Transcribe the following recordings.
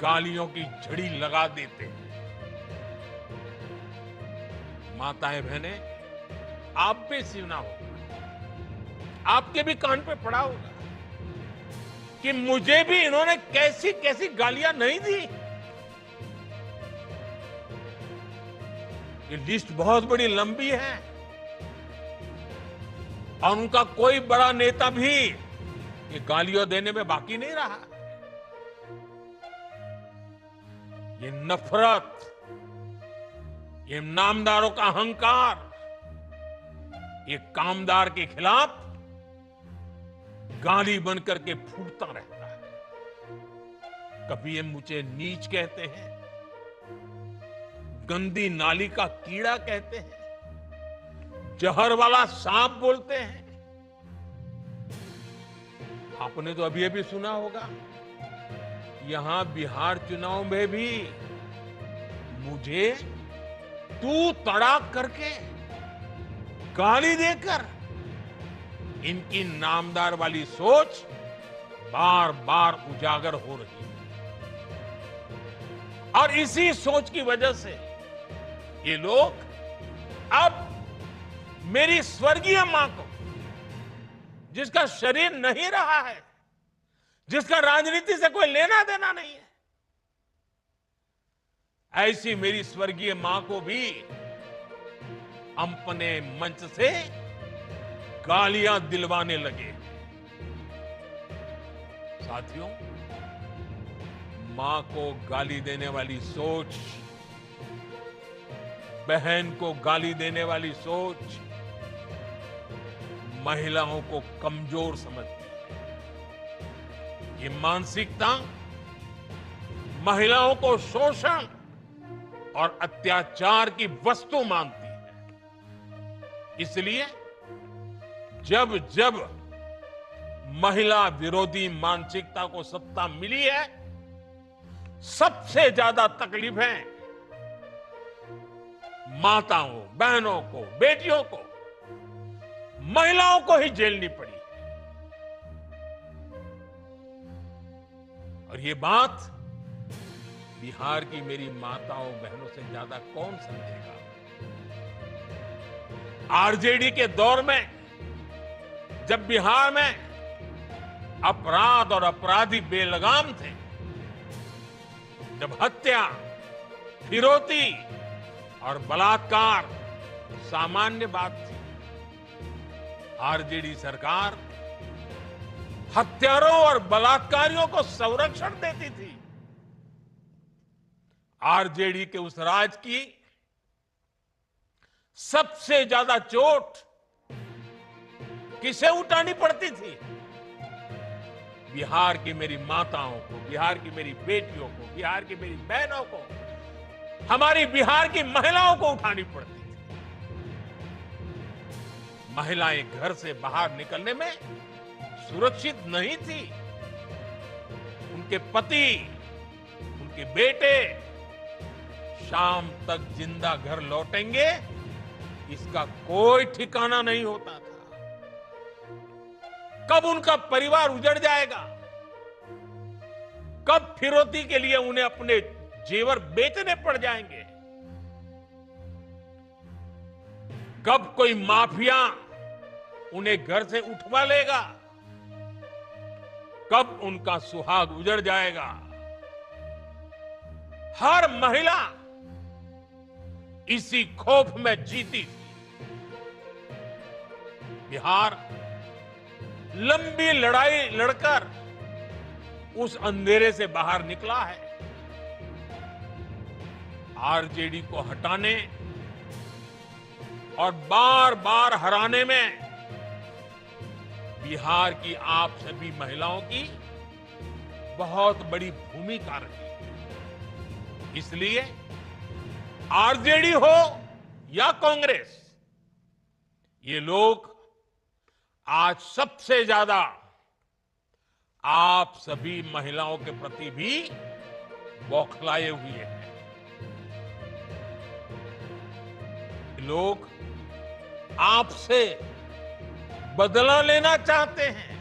गालियों की झड़ी लगा देते हैं। माताएं बहनें, आप भी सुना होगा, आपके भी कान पे पड़ा होगा कि मुझे भी इन्होंने कैसी कैसी गालियां नहीं दी। ये लिस्ट बहुत बड़ी लंबी है और उनका कोई बड़ा नेता भी ये गालियां देने में बाकी नहीं रहा। ये नफरत, ये नामदारों का अहंकार, ये कामदार के खिलाफ गाली बनकर के फूटता रहता है। कभी ये मुझे नीच कहते हैं, गंदी नाली का कीड़ा कहते हैं, जहर वाला सांप बोलते हैं। आपने तो अभी अभी सुना होगा, यहां बिहार चुनाव में भी मुझे तू तड़ाक करके गाली देकर इनकी नामदार वाली सोच बार बार उजागर हो रही है। और इसी सोच की वजह से ये लोग अब मेरी स्वर्गीय मां को, जिसका शरीर नहीं रहा है, जिसका राजनीति से कोई लेना देना नहीं है, ऐसी मेरी स्वर्गीय मां को भी अपने मंच से गालियां दिलवाने लगे। साथियों, मां को गाली देने वाली सोच, बहन को गाली देने वाली सोच महिलाओं को कमजोर समझती है। ये मानसिकता महिलाओं को शोषण और अत्याचार की वस्तु मानती है। इसलिए जब जब महिला विरोधी मानसिकता को सत्ता मिली है, सबसे ज्यादा तकलीफें माताओं, बहनों को, बेटियों को, महिलाओं को ही झेलनी पड़ी। और ये बात बिहार की मेरी माताओं बहनों से ज्यादा कौन समझेगा। आरजेडी के दौर में जब बिहार में अपराध और अपराधी बेलगाम थे, जब हत्या, फिरौती और बलात्कार सामान्य बात थी, आरजेडी सरकार हत्यारों और बलात्कारियों को संरक्षण देती थी। आरजेडी के उस राज की सबसे ज्यादा चोट किसे उठानी पड़ती थी? बिहार की मेरी माताओं को, बिहार की मेरी बेटियों को, बिहार की मेरी बहनों को, हमारी बिहार की महिलाओं को उठानी पड़ती थी। महिलाएं घर से बाहर निकलने में सुरक्षित नहीं थी। उनके पति, उनके बेटे शाम तक जिंदा घर लौटेंगे, इसका कोई ठिकाना नहीं होता था। कब उनका परिवार उजड़ जाएगा, कब फिरौती के लिए उन्हें अपने जेवर बेचने पड़ जाएंगे, कब कोई माफिया उन्हें घर से उठवा लेगा, कब उनका सुहाग उजड़ जाएगा। हर महिला इसी खौफ में जीती थी। बिहार लंबी लड़ाई लड़कर उस अंधेरे से बाहर निकला है। आरजेडी को हटाने और बार बार हराने में बिहार की आप सभी महिलाओं की बहुत बड़ी भूमिका रही। इसलिए आरजेडी हो या कांग्रेस, ये लोग आज सबसे ज्यादा आप सभी महिलाओं के प्रति भी बौखलाए हुए हैं। लोग आपसे बदला लेना चाहते हैं।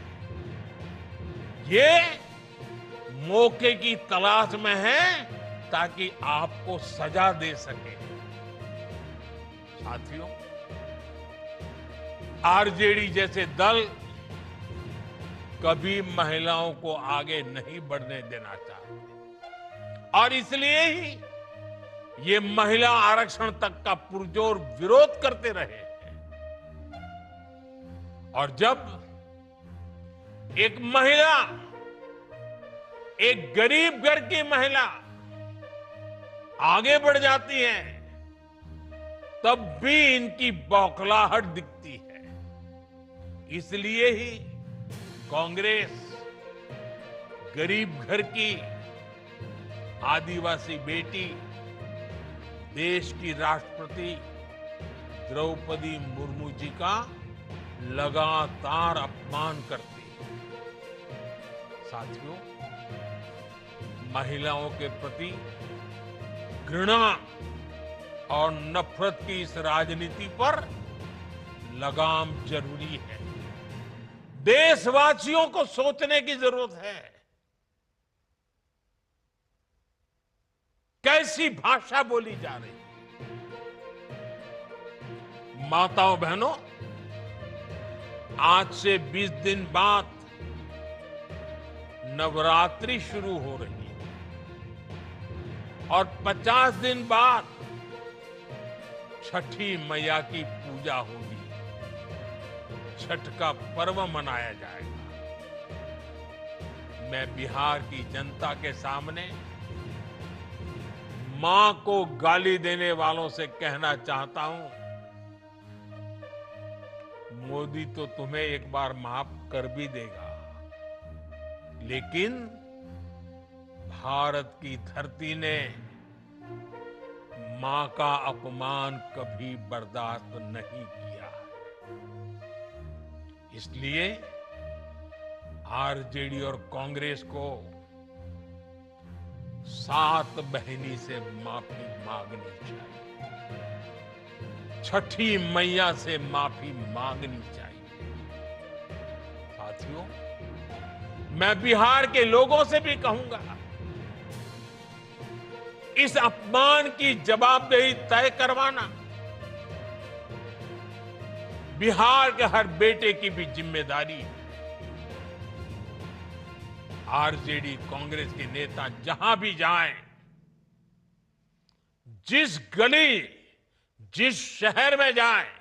ये मौके की तलाश में है ताकि आपको सजा दे सके। साथियों, आरजेडी जैसे दल कभी महिलाओं को आगे नहीं बढ़ने देना चाहते और इसलिए ही ये महिला आरक्षण तक का पुरजोर विरोध करते रहे हैं। और जब एक महिला, एक गरीब घर की महिला आगे बढ़ जाती है, तब भी इनकी बौखलाहट दिखती है। इसलिए ही कांग्रेस गरीब घर की आदिवासी बेटी, देश की राष्ट्रपति द्रौपदी मुर्मू जी का लगातार अपमान करती है। साथियों, महिलाओं के प्रति घृणा और नफरत की इस राजनीति पर लगाम जरूरी है। देशवासियों को सोचने की जरूरत है। कैसी भाषा बोली जा रही है। माताओं बहनों, आज से 20 दिन बाद नवरात्रि शुरू हो रही है और 50 दिन बाद छठी मैया की पूजा होगी। छठ का पर्व मनाया जाएगा। मैं बिहार की जनता के सामने मां को गाली देने वालों से कहना चाहता हूं, मोदी तो तुम्हें एक बार माफ कर भी देगा, लेकिन भारत की धरती ने मां का अपमान कभी बर्दाश्त नहीं किया है। इसलिए आरजेडी और कांग्रेस को सात बहिनी से माफी मांगनी चाहिए। छठी मैया से माफी मांगनी चाहिए। साथियों, मैं बिहार के लोगों से भी कहूंगा, इस अपमान की जवाबदेही तय करवाना बिहार के हर बेटे की भी जिम्मेदारी है। आरजेडी कांग्रेस के नेता जहां भी जाएं, जिस गली, जिस शहर में जाएं,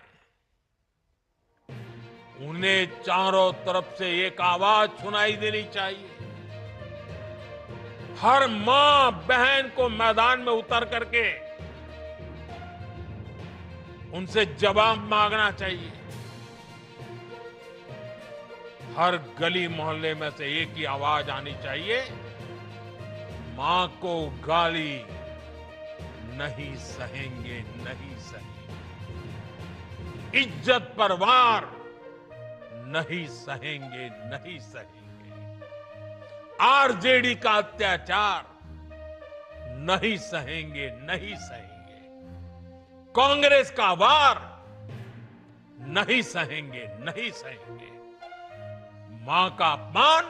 उन्हें चारों तरफ से एक आवाज सुनाई देनी चाहिए। हर मां बहन को मैदान में उतर करके उनसे जवाब मांगना चाहिए। हर गली मोहल्ले में से एक ही आवाज आनी चाहिए, मां को गाली नहीं सहेंगे, नहीं सहेंगे। इज्जत पर वार नहीं सहेंगे, नहीं सहेंगे। आरजेडी का अत्याचार नहीं सहेंगे, नहीं सहेंगे। कांग्रेस का वार नहीं सहेंगे, नहीं सहेंगे। मां का अपमान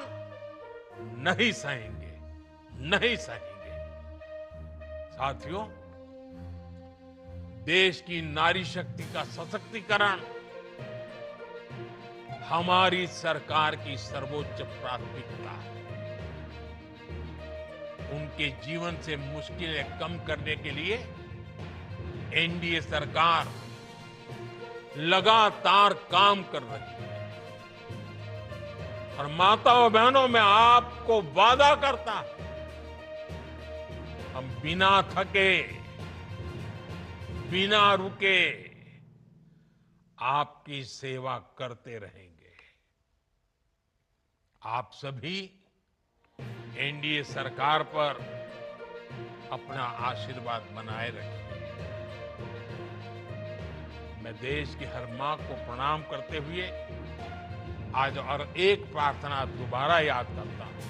नहीं सहेंगे, नहीं सहेंगे। साथियों, देश की नारी शक्ति का सशक्तिकरण हमारी सरकार की सर्वोच्च प्राथमिकता है। उनके जीवन से मुश्किलें कम करने के लिए एनडीए सरकार लगातार काम कर रही है। और माताओं बहनों, मैं आपको वादा करता हूं, हम बिना थके, बिना रुके आपकी सेवा करते रहेंगे। आप सभी एनडीए सरकार पर अपना आशीर्वाद बनाए रखिए। मैं देश की हर मां को प्रणाम करते हुए आज और एक प्रार्थना दोबारा याद करता हूं।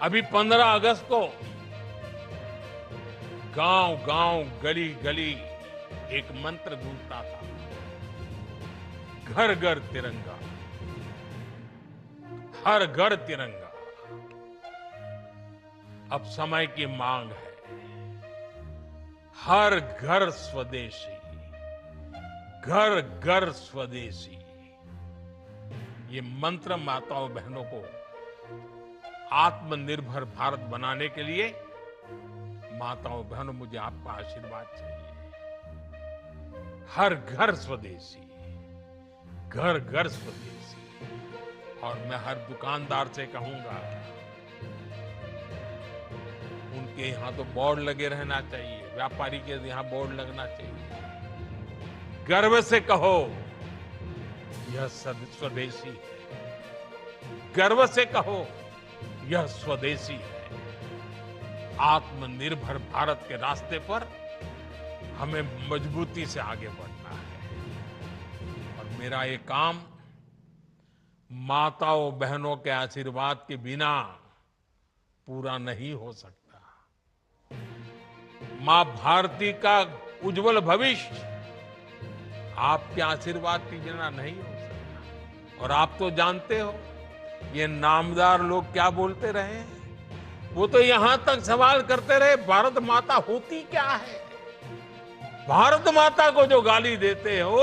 अभी 15 अगस्त को गांव गांव, गली गली एक मंत्र गूंजता था, घर घर तिरंगा। हर घर तिरंगा। अब समय की मांग है हर घर स्वदेशी, घर घर स्वदेशी। ये मंत्र माताओं बहनों को आत्मनिर्भर भारत बनाने के लिए, माताओं बहनों, मुझे आपका आशीर्वाद चाहिए। हर घर स्वदेशी, घर घर स्वदेशी। और मैं हर दुकानदार से कहूंगा, उनके यहां तो बोर्ड लगे रहना चाहिए, व्यापारी के यहां बोर्ड लगना चाहिए। गर्व से कहो यह स्वदेशी है। गर्व से कहो यह स्वदेशी है। आत्मनिर्भर भारत के रास्ते पर हमें मजबूती से आगे बढ़ना है। और मेरा ये काम माताओं बहनों के आशीर्वाद के बिना पूरा नहीं हो सकता। मां भारती का उज्जवल भविष्य आपके आशीर्वाद के बिना नहीं हो सकता। और आप तो जानते हो, ये नामदार लोग क्या बोलते रहे, वो तो यहां तक सवाल करते रहे, भारत माता होती क्या है। भारत माता को जो गाली देते हो,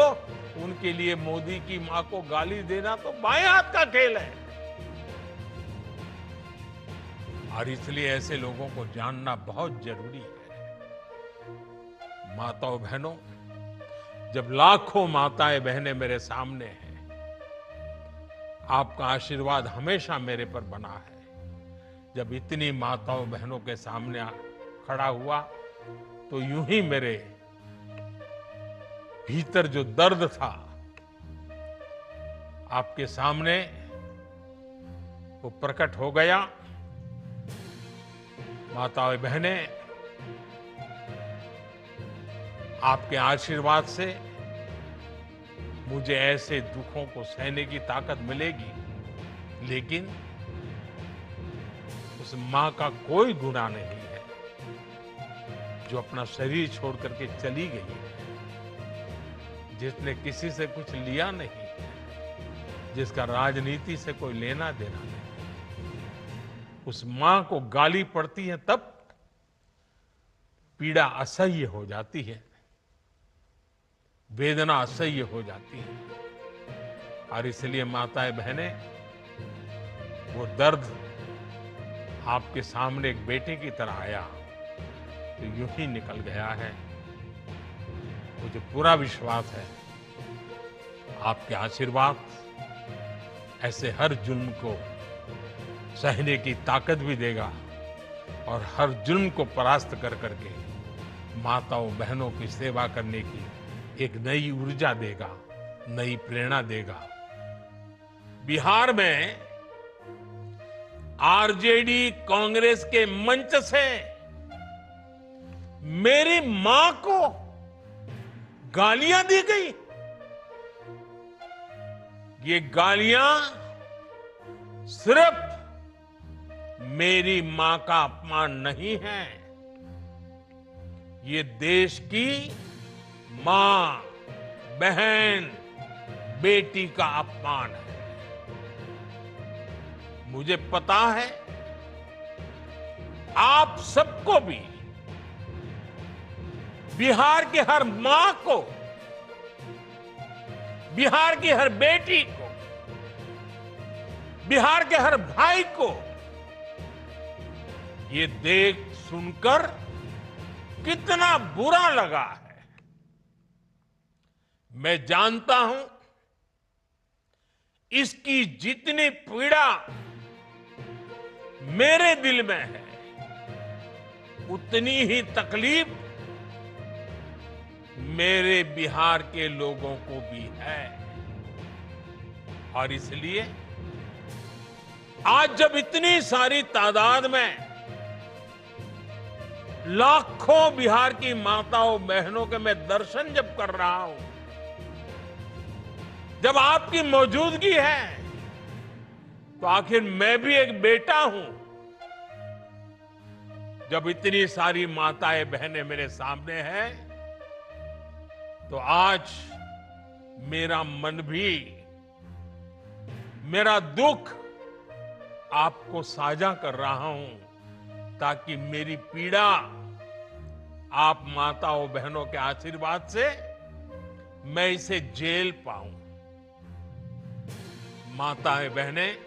उनके लिए मोदी की मां को गाली देना तो बाएं हाथ का खेल है। और इसलिए ऐसे लोगों को जानना बहुत जरूरी है। माताओं बहनों, जब लाखों माताएं बहनें मेरे सामने हैं, आपका आशीर्वाद हमेशा मेरे पर बना है। जब इतनी माताओं बहनों के सामने खड़ा हुआ, तो यूं ही मेरे भीतर जो दर्द था, आपके सामने वो प्रकट हो गया। माताएं बहनें, आपके आशीर्वाद से मुझे ऐसे दुखों को सहने की ताकत मिलेगी, लेकिन उस मां का कोई गुनाह नहीं है जो अपना शरीर छोड़ करके चली गई है, जिसने किसी से कुछ लिया नहीं, जिसका राजनीति से कोई लेना देना नहीं। उस मां को गाली पड़ती है तब पीड़ा असह्य हो जाती है, वेदना असह्य हो जाती है। और इसलिए माताएं बहनें, वो दर्द आपके सामने एक बेटे की तरह आया तो यूं ही निकल गया है। मुझे पूरा विश्वास है आपके आशीर्वाद ऐसे हर जुल्म को सहने की ताकत भी देगा और हर जुल्म को परास्त कर करके माताओं बहनों की सेवा करने की एक नई ऊर्जा देगा, नई प्रेरणा देगा। बिहार में आरजेडी कांग्रेस के मंच से मेरी मां को गालियां दी गई। ये गालियां सिर्फ मेरी मां का अपमान नहीं है, ये देश की मां, बहन, बेटी का अपमान है। मुझे पता है आप सबको भी, बिहार की हर मां को, बिहार की हर बेटी को, बिहार के हर भाई को ये देख सुनकर कितना बुरा लगा है। मैं जानता हूं इसकी जितनी पीड़ा मेरे दिल में है, उतनी ही तकलीफ मेरे बिहार के लोगों को भी है। और इसलिए आज जब इतनी सारी तादाद में लाखों बिहार की माताओं बहनों के मैं दर्शन जब कर रहा हूं, जब आपकी मौजूदगी है, तो आखिर मैं भी एक बेटा हूं। जब इतनी सारी माताएं बहनें मेरे सामने हैं, तो आज मेरा मन भी, मेरा दुख आपको साझा कर रहा हूं ताकि मेरी पीड़ा आप माताओं बहनों के आशीर्वाद से मैं इसे झेल पाऊं। माताएं बहनें,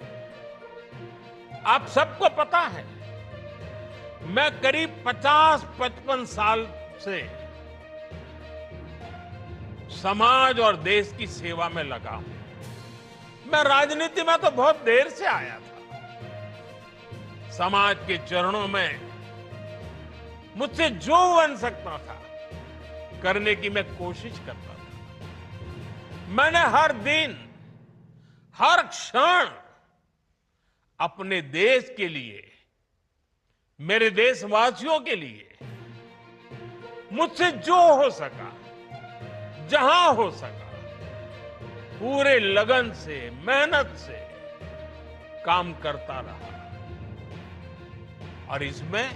आप सबको पता है मैं करीब 50-55 साल से समाज और देश की सेवा में लगा हूं। मैं राजनीति में तो बहुत देर से आया था। समाज के चरणों में मुझसे जो बन सकता था करने की मैं कोशिश करता था। मैंने हर दिन हर क्षण अपने देश के लिए, मेरे देशवासियों के लिए मुझसे जो हो सका, जहां हो सका, पूरे लगन से, मेहनत से काम करता रहा। और इसमें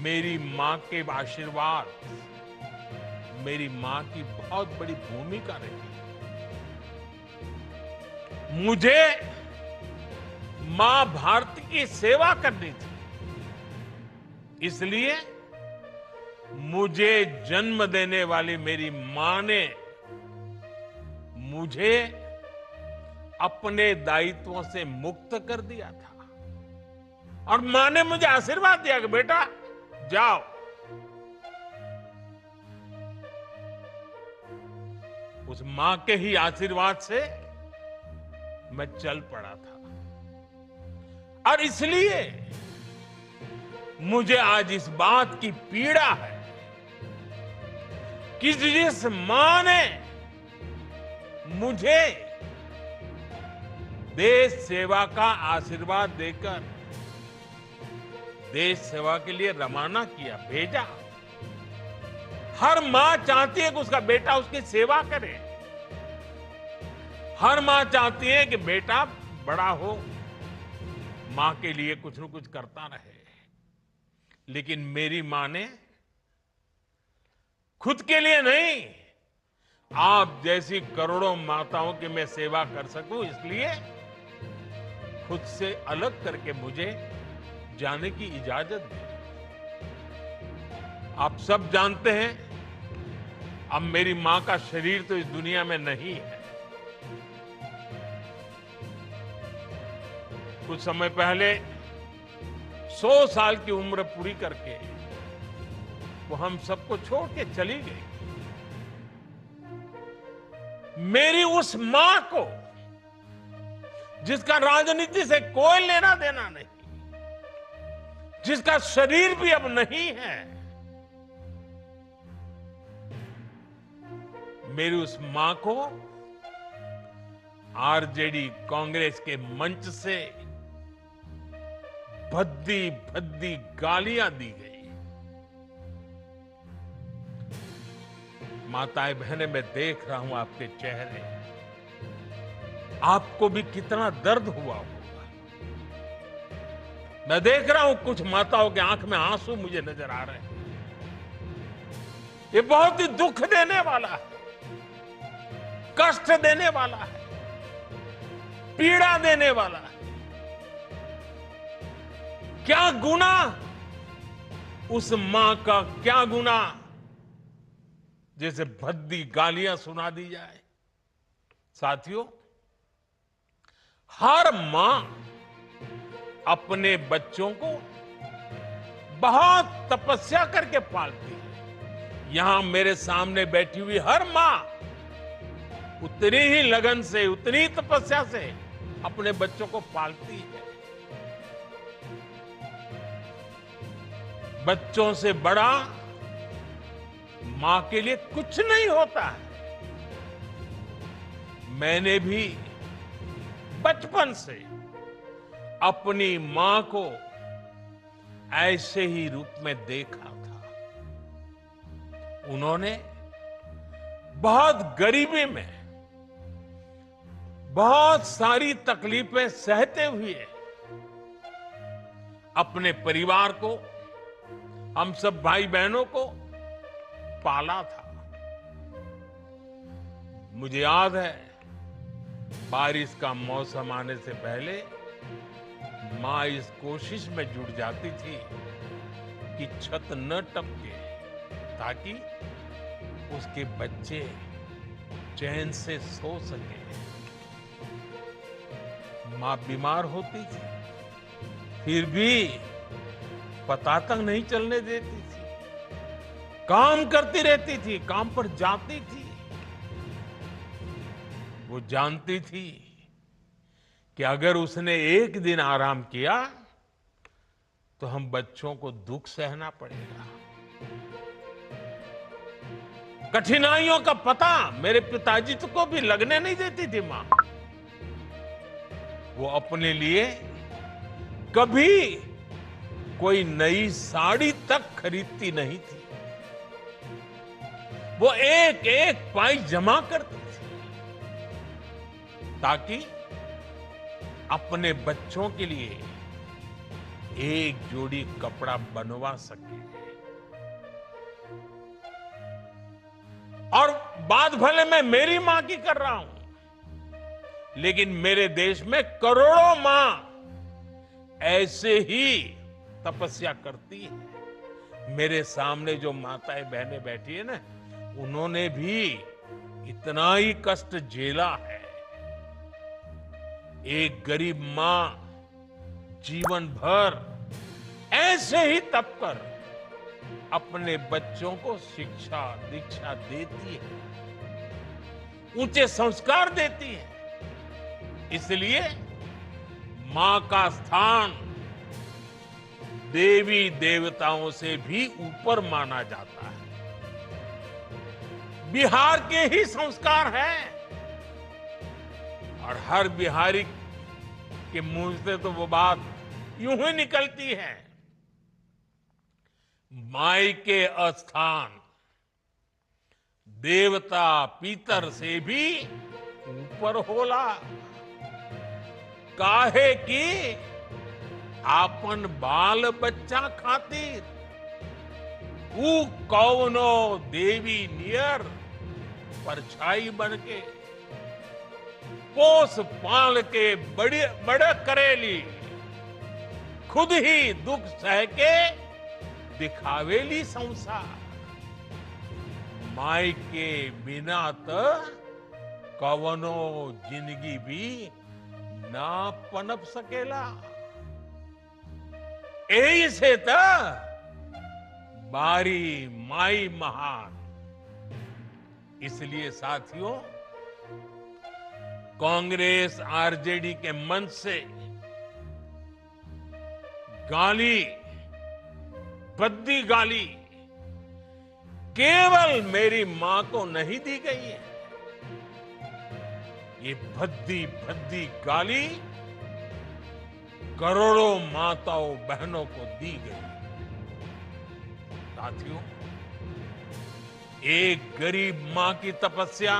मेरी मां के आशीर्वाद, मेरी मां की बहुत बड़ी भूमिका रही। मुझे मां भारती की सेवा करनी थी, इसलिए मुझे जन्म देने वाली मेरी मां ने मुझे अपने दायित्वों से मुक्त कर दिया था और मां ने मुझे आशीर्वाद दिया कि बेटा जाओ। उस मां के ही आशीर्वाद से मैं चल पड़ा था और इसलिए मुझे आज इस बात की पीड़ा है कि जिस मां ने मुझे देश सेवा का आशीर्वाद देकर देश सेवा के लिए रवाना किया, भेजा। हर मां चाहती है कि उसका बेटा उसकी सेवा करे। हर मां चाहती है कि बेटा बड़ा हो, मां के लिए कुछ न कुछ करता रहे। लेकिन मेरी मां ने खुद के लिए नहीं, आप जैसी करोड़ों माताओं की मैं सेवा कर सकूं, इसलिए खुद से अलग करके मुझे जाने की इजाजत दी। आप सब जानते हैं, अब मेरी मां का शरीर तो इस दुनिया में नहीं है। कुछ समय पहले 100 साल की उम्र पूरी करके वो हम सबको छोड़ के चली गई। मेरी उस मां को, जिसका राजनीति से कोई लेना देना नहीं, जिसका शरीर भी अब नहीं है, मेरी उस मां को आरजेडी कांग्रेस के मंच से भद्दी भद्दी गालियां दी गई। माताएं बहनें, मैं देख रहा हूं आपके चेहरे, आपको भी कितना दर्द हुआ होगा। मैं देख रहा हूं कुछ माताओं की आंख में आंसू मुझे नजर आ रहे हैं। ये बहुत ही दुख देने वाला है, कष्ट देने वाला है, पीड़ा देने वाला है। क्या गुनाह उस मां का, क्या गुनाह जैसे भद्दी गालियां सुना दी जाए। साथियों, हर मां अपने बच्चों को बहुत तपस्या करके पालती है। यहां मेरे सामने बैठी हुई हर मां उतनी ही लगन से, उतनी तपस्या से अपने बच्चों को पालती है। बच्चों से बड़ा मां के लिए कुछ नहीं होता है। मैंने भी बचपन से अपनी मां को ऐसे ही रूप में देखा था। उन्होंने बहुत गरीबी में बहुत सारी तकलीफें सहते हुए अपने परिवार को, हम सब भाई बहनों को पाला था। मुझे याद है, बारिश का मौसम आने से पहले मां इस कोशिश में जुट जाती थी कि छत न टपके, ताकि उसके बच्चे चैन से सो सके। मां बीमार होती थी, फिर भी पता तक नहीं चलने देती थी। काम करती रहती थी, काम पर जाती थी। वो जानती थी कि अगर उसने एक दिन आराम किया तो हम बच्चों को दुख सहना पड़ेगा। कठिनाइयों का पता मेरे पिताजी को भी लगने नहीं देती थी मां। वो अपने लिए कभी कोई नई साड़ी तक खरीदती नहीं थी। वो एक एक पाई जमा करती थी ताकि अपने बच्चों के लिए एक जोड़ी कपड़ा बनवा सके। और बात भले मैं मेरी मां की कर रहा हूं, लेकिन मेरे देश में करोड़ों मां ऐसे ही तपस्या करती है। मेरे सामने जो माताएं बहनें बैठी है ना, उन्होंने भी इतना ही कष्ट झेला है। एक गरीब मां जीवन भर ऐसे ही तप कर अपने बच्चों को शिक्षा दीक्षा देती है, ऊंचे संस्कार देती है। इसलिए मां का स्थान देवी देवताओं से भी ऊपर माना जाता है। बिहार के ही संस्कार हैं और हर बिहारी के मुंह से तो वो बात यूं ही निकलती है, माई के स्थान देवता पितर से भी ऊपर होला। काहे की आपन बाल बच्चा खातिर ऊ कौनो देवी नियर परछाई बन के पोस पाल के बड़े करेली, खुद ही दुख सह के दिखावेली संसार। माई के बिना तो कवनो जिंदगी भी ना पनप सकेला। यही से तो बारी माई महान। इसलिए साथियों, कांग्रेस आरजेडी के मंच से गाली, भद्दी गाली केवल मेरी मां को नहीं दी गई है। ये भद्दी भद्दी गाली करोड़ों माताओं बहनों को दी गई। साथियों, एक गरीब मां की तपस्या,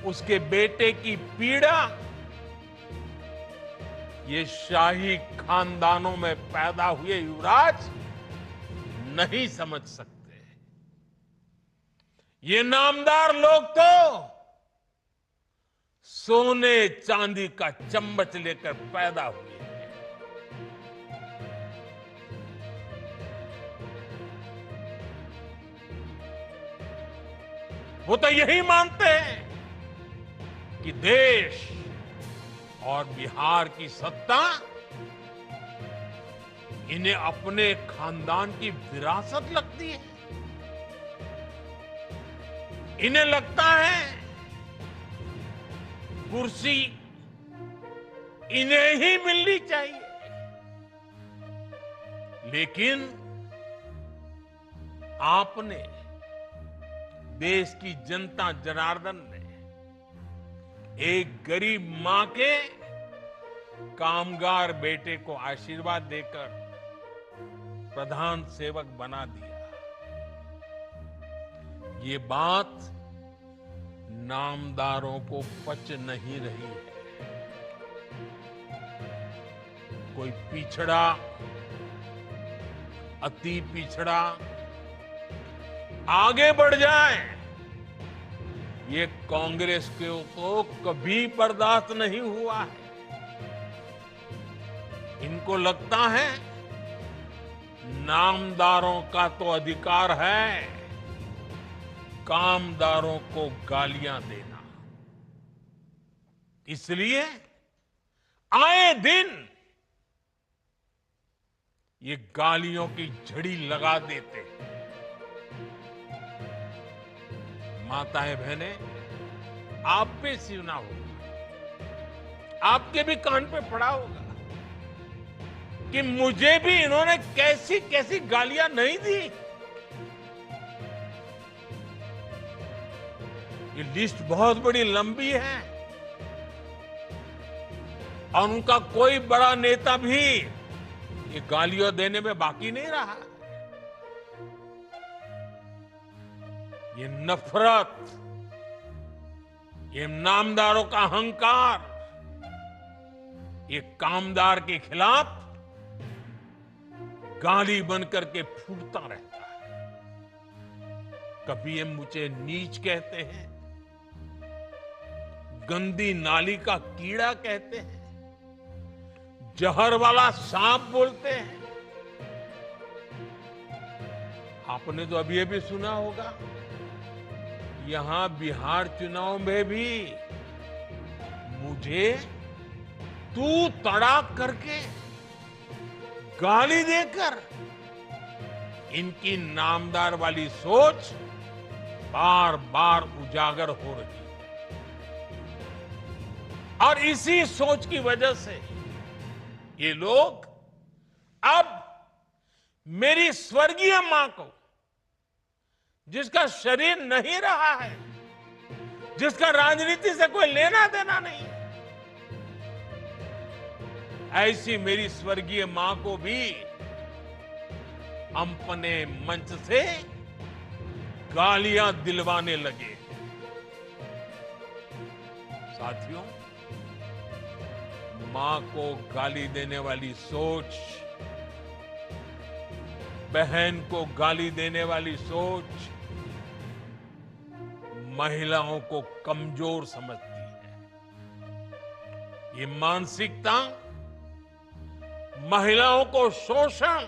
उसके बेटे की पीड़ा, ये शाही खानदानों में पैदा हुए युवराज नहीं समझ सकते। ये नामदार लोग तो सोने चांदी का चम्मच लेकर पैदा हुए हैं। वो तो यही मानते हैं कि देश और बिहार की सत्ता इन्हें अपने खानदान की विरासत लगती है। इन्हें लगता है कुर्सी इन्हें ही मिलनी चाहिए। लेकिन आपने, देश की जनता जनार्दन ने एक गरीब मां के कामगार बेटे को आशीर्वाद देकर प्रधान सेवक बना दिया। ये बात नामदारों को पच नहीं रही है। कोई पिछड़ा, अति पिछड़ा आगे बढ़ जाए, ये कांग्रेस को तो कभी बर्दाश्त नहीं हुआ है। इनको लगता है नामदारों का तो अधिकार है कामदारों को गालियां देना। इसलिए आए दिन ये गालियों की झड़ी लगा देते हैं। माताएं बहनें, आप पे सुना होगा, आपके भी कान पे पड़ा होगा कि मुझे भी इन्होंने कैसी कैसी गालियां नहीं दी। ये लिस्ट बहुत बड़ी लंबी है और उनका कोई बड़ा नेता भी ये गालियां देने में बाकी नहीं रहा। ये नफरत, ये नामदारों का अहंकार, ये कामदार के खिलाफ गाली बनकर के फूटता रहता है। कभी ये मुझे नीच कहते हैं, गंदी नाली का कीड़ा कहते हैं, जहर वाला सांप बोलते हैं। आपने तो अभी अभी सुना होगा, यहां बिहार चुनाव में भी मुझे तू तड़ाक करके गाली देकर इनकी नामदार वाली सोच बार बार उजागर हो रही है। और इसी सोच की वजह से ये लोग अब मेरी स्वर्गीय मां को, जिसका शरीर नहीं रहा है, जिसका राजनीति से कोई लेना देना नहीं है, ऐसी मेरी स्वर्गीय मां को भी अपने मंच से गालियां दिलवाने लगे। साथियों, मां को गाली देने वाली सोच, बहन को गाली देने वाली सोच महिलाओं को कमजोर समझती है। ये मानसिकता महिलाओं को शोषण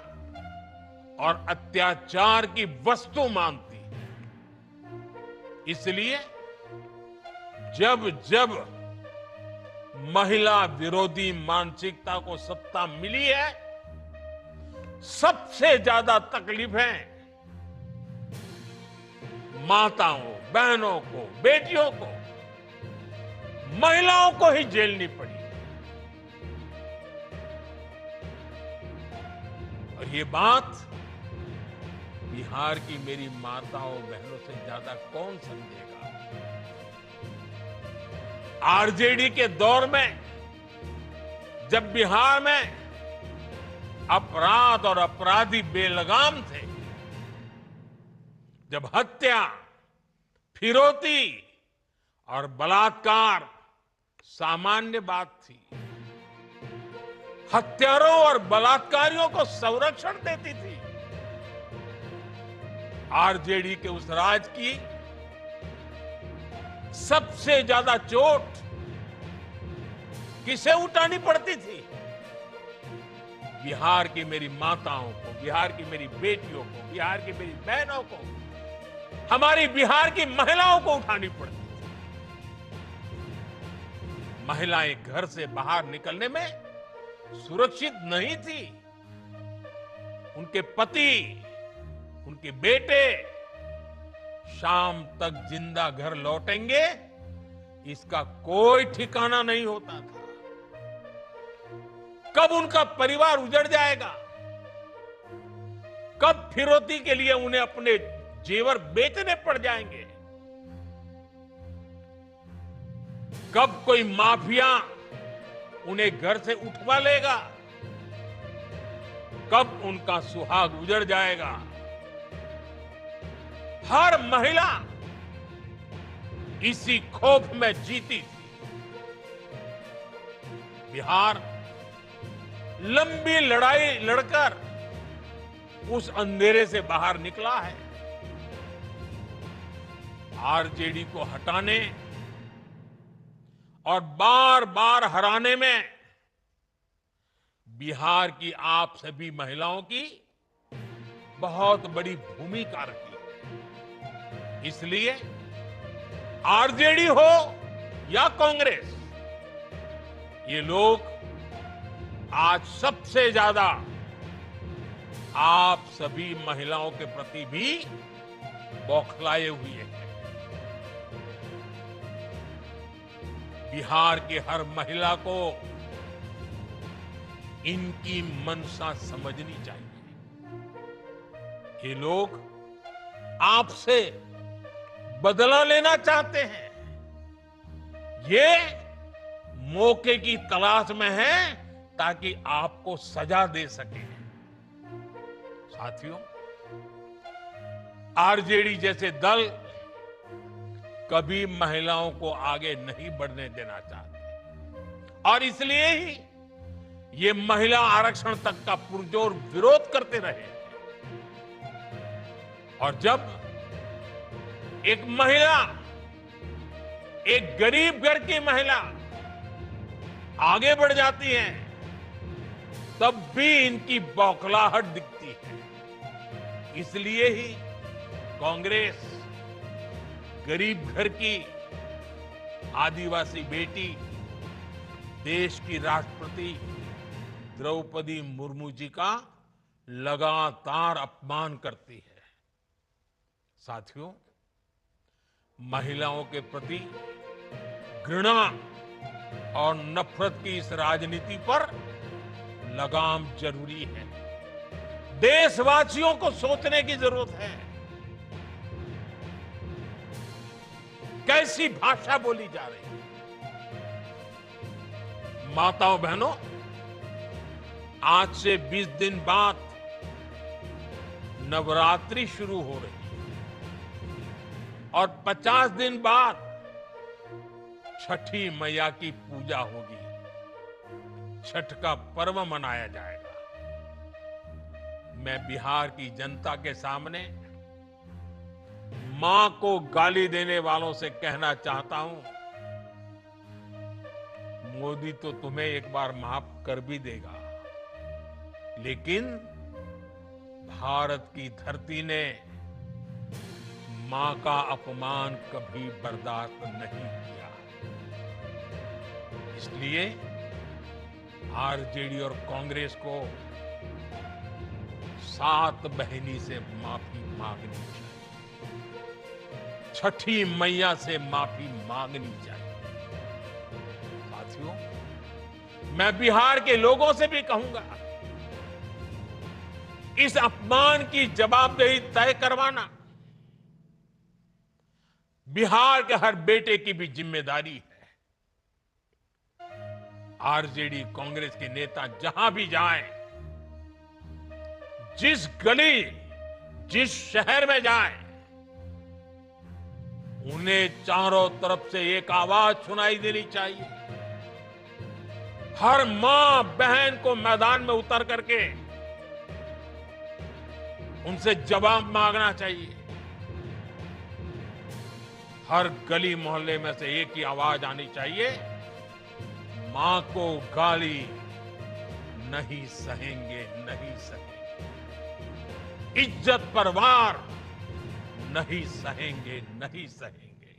और अत्याचार की वस्तु मानती है। इसलिए जब जब महिला विरोधी मानसिकता को सत्ता मिली है, सबसे ज्यादा तकलीफें माताओं, बहनों को, बेटियों को, महिलाओं को ही झेलनी पड़ी। और ये बात बिहार की मेरी माताओं बहनों से ज्यादा कौन समझेगा। आरजेडी के दौर में जब बिहार में अपराध और अपराधी बेलगाम थे, जब हत्या, फिरौती और बलात्कार सामान्य बात थी, हत्यारों और बलात्कारियों को संरक्षण देती थी, आरजेडी के उस राज की सबसे ज्यादा चोट किसे उठानी पड़ती थी? बिहार की मेरी माताओं को, बिहार की मेरी बेटियों को, बिहार की मेरी बहनों को, हमारी बिहार की महिलाओं को उठानी पड़ती थी। महिलाएं घर से बाहर निकलने में सुरक्षित नहीं थी। उनके पति, उनके बेटे शाम तक जिंदा घर लौटेंगे, इसका कोई ठिकाना नहीं होता था। कब उनका परिवार उजड़ जाएगा, कब फिरौती के लिए उन्हें अपने जेवर बेचने पड़ जाएंगे, कब कोई माफिया उन्हें घर से उठवा लेगा, कब उनका सुहाग उजड़ जाएगा। हर महिला इसी खौफ में जीती थी। बिहार लंबी लड़ाई लड़कर उस अंधेरे से बाहर निकला है। आरजेडी को हटाने और बार बार हराने में बिहार की आप सभी महिलाओं की बहुत बड़ी भूमिका रही है। इसलिए आरजेडी हो या कांग्रेस, ये लोग आज सबसे ज्यादा आप सभी महिलाओं के प्रति भी बौखलाए हुए हैं। बिहार की हर महिला को इनकी मंशा समझनी चाहिए। ये लोग आपसे बदला लेना चाहते हैं। ये मौके की तलाश में हैं ताकि आपको सजा दे सके। साथियों, आरजेडी जैसे दल कभी महिलाओं को आगे नहीं बढ़ने देना चाहते और इसलिए ही ये महिला आरक्षण तक का पुरजोर विरोध करते रहे। और जब एक महिला, एक गरीब घर की महिला आगे बढ़ जाती है, तब भी इनकी बौखलाहट दिखती है। इसलिए ही कांग्रेस गरीब घर की आदिवासी बेटी, देश की राष्ट्रपति द्रौपदी मुर्मू जी का लगातार अपमान करती है। साथियों, महिलाओं के प्रति घृणा और नफरत की इस राजनीति पर लगाम जरूरी है। देशवासियों को सोचने की जरूरत है। कैसी भाषा बोली जा रही है। माताओं बहनों, आज से 20 दिन बाद नवरात्रि शुरू हो रही है और 50 दिन बाद छठी मैया की पूजा होगी। छठ का पर्व मनाया जाएगा। मैं बिहार की जनता के सामने मां को गाली देने वालों से कहना चाहता हूं, मोदी तो तुम्हें एक बार माफ कर भी देगा, लेकिन भारत की धरती ने मां का अपमान कभी बर्दाश्त नहीं किया। इसलिए आरजेडी और कांग्रेस को सात बहिनी से माफी मांगनी चाहिए। छठी मैया से माफी मांगनी चाहिए। साथियों, मैं बिहार के लोगों से भी कहूंगा, इस अपमान की जवाबदेही तय करवाना बिहार के हर बेटे की भी जिम्मेदारी है। आरजेडी कांग्रेस के नेता जहां भी जाएं, जिस गली, जिस शहर में जाएं, उन्हें चारों तरफ से एक आवाज सुनाई देनी चाहिए। हर मां बहन को मैदान में उतर करके उनसे जवाब मांगना चाहिए। हर गली मोहल्ले में से एक ही आवाज आनी चाहिए, मां को गाली नहीं सहेंगे, नहीं सहेंगे। इज्जत पर वार नहीं सहेंगे, नहीं सहेंगे।